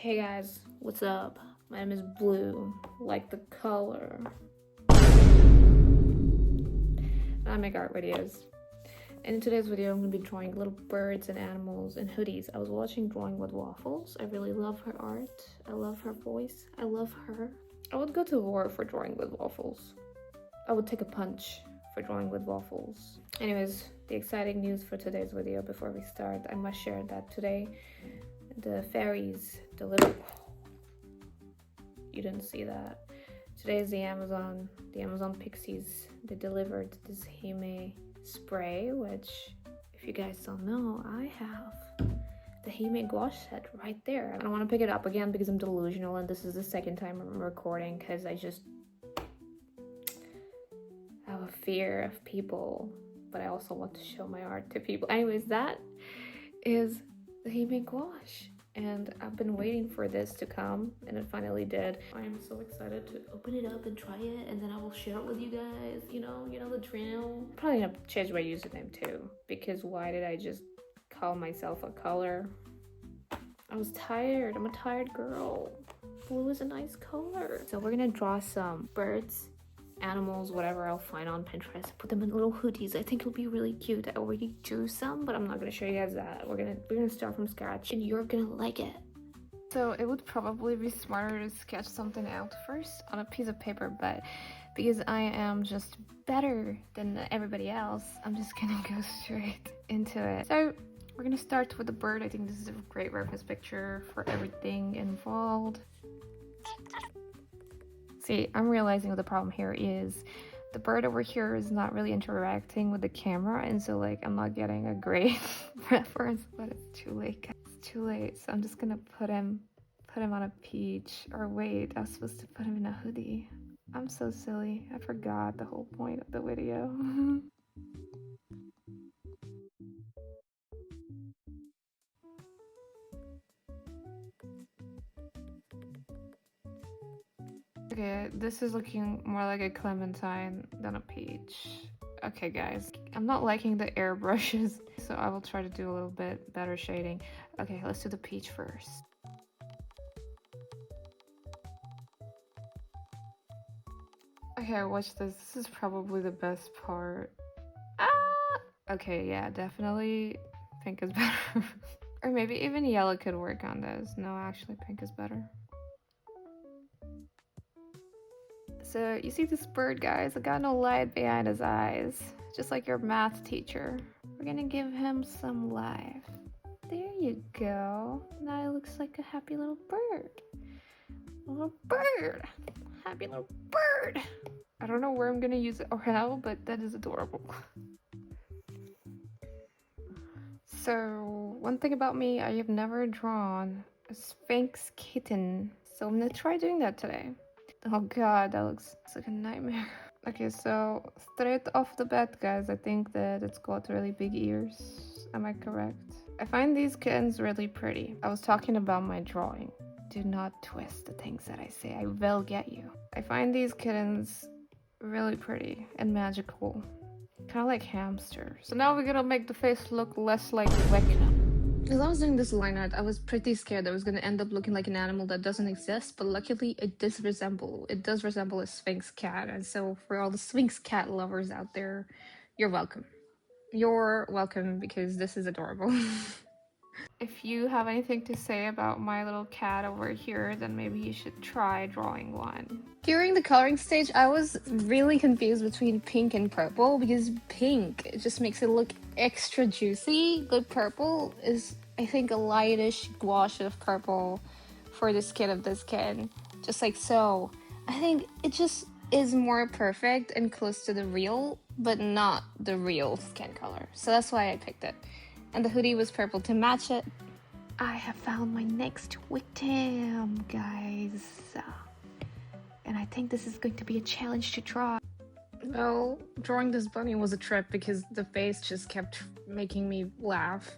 Hey guys, what's up? My name is Blue, like the color. I make art videos. And in today's video, I'm going to be drawing little birds and animals and hoodies. I was watching Drawing with Waffles. I really love her art. I love her voice. I love her. I would go to war for Drawing with Waffles. I would take a punch for Drawing with Waffles. Anyways, the exciting news for today's video before we start, I must share that today the fairies delivered. You didn't see that. Today is the Amazon Pixies. They delivered this Hime spray, which, if you guys don't know, I have the Hime gouache set right there. I don't want to pick it up again because I'm delusional, and this is the second time I'm recording because I just have a fear of people, but I also want to show my art to people. Anyways, that is the Hime gouache, and I've been waiting for this to come, and it finally did. I am so excited to open it up and try it, and then I will share it with you guys. You know the drill. Probably gonna change my username too, because why did I just call myself a color? I was tired. I'm a tired girl. Blue is a nice color. So we're gonna draw some birds, animals, whatever I'll find on Pinterest, put them in little hoodies. I think it'll be really cute. I already drew some, but I'm not gonna show you guys that. We're gonna start from scratch, and you're gonna like it. So it would probably be smarter to sketch something out first on a piece of paper, but because I am just better than everybody else, I'm just gonna go straight into it. So we're gonna start with the bird. I think this is a great reference picture for everything involved. See, I'm realizing what the problem here is. The bird over here is not really interacting with the camera, and so like I'm not getting a great reference, but it's too late, guys. It's too late. So I'm just gonna put him on a peach. Or wait, I was supposed to put him in a hoodie. I'm so silly. I forgot the whole point of the video. Okay, this is looking more like a clementine than a peach. Okay guys, I'm not liking the airbrushes, so I will try to do a little bit better shading. Okay, let's do the peach first. Okay, watch this. This is probably the best part. Ah! Okay, yeah, definitely pink is better. Or maybe even yellow could work on this. No, actually pink is better. So you see this bird, guys? I got no light behind his eyes, just like your math teacher. We're gonna give him some life. There you go. Now he looks like a happy little bird. A little bird. Happy little bird. I don't know where I'm gonna use it or how, but that is adorable. So one thing about me, I have never drawn a Sphinx kitten, so I'm gonna try doing that today. Oh god, that looks like a nightmare. Okay, so straight off the bat, guys, I think that it's got really big ears. Am I correct? I find these kittens really pretty. I was talking about my drawing. Do not twist the things that I say. I will get you. I find these kittens really pretty and magical. Kind of like hamsters. So now we're gonna make the face look less like Vecna. As I was doing this line art, I was pretty scared I was gonna end up looking like an animal that doesn't exist, but luckily it does resemble a Sphinx cat, and so for all the Sphinx cat lovers out there, you're welcome. You're welcome because this is adorable. If you have anything to say about my little cat over here, then maybe you should try drawing one. During the coloring stage, I was really confused between pink and purple because pink just makes it look extra juicy, but purple is, I think, a lightish gouache of purple for the skin of this kid. Just like so. I think it just is more perfect and close to the real, but not the real skin color. So that's why I picked it. And the hoodie was purple to match it. I have found my next victim, guys. And I think this is going to be a challenge to draw. Well, drawing this bunny was a trip because the face just kept making me laugh.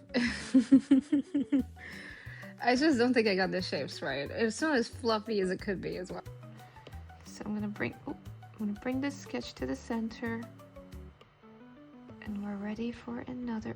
I just don't think I got the shapes right. It's not as fluffy as it could be as well. So I'm gonna bring this sketch to the center. And we're ready for another.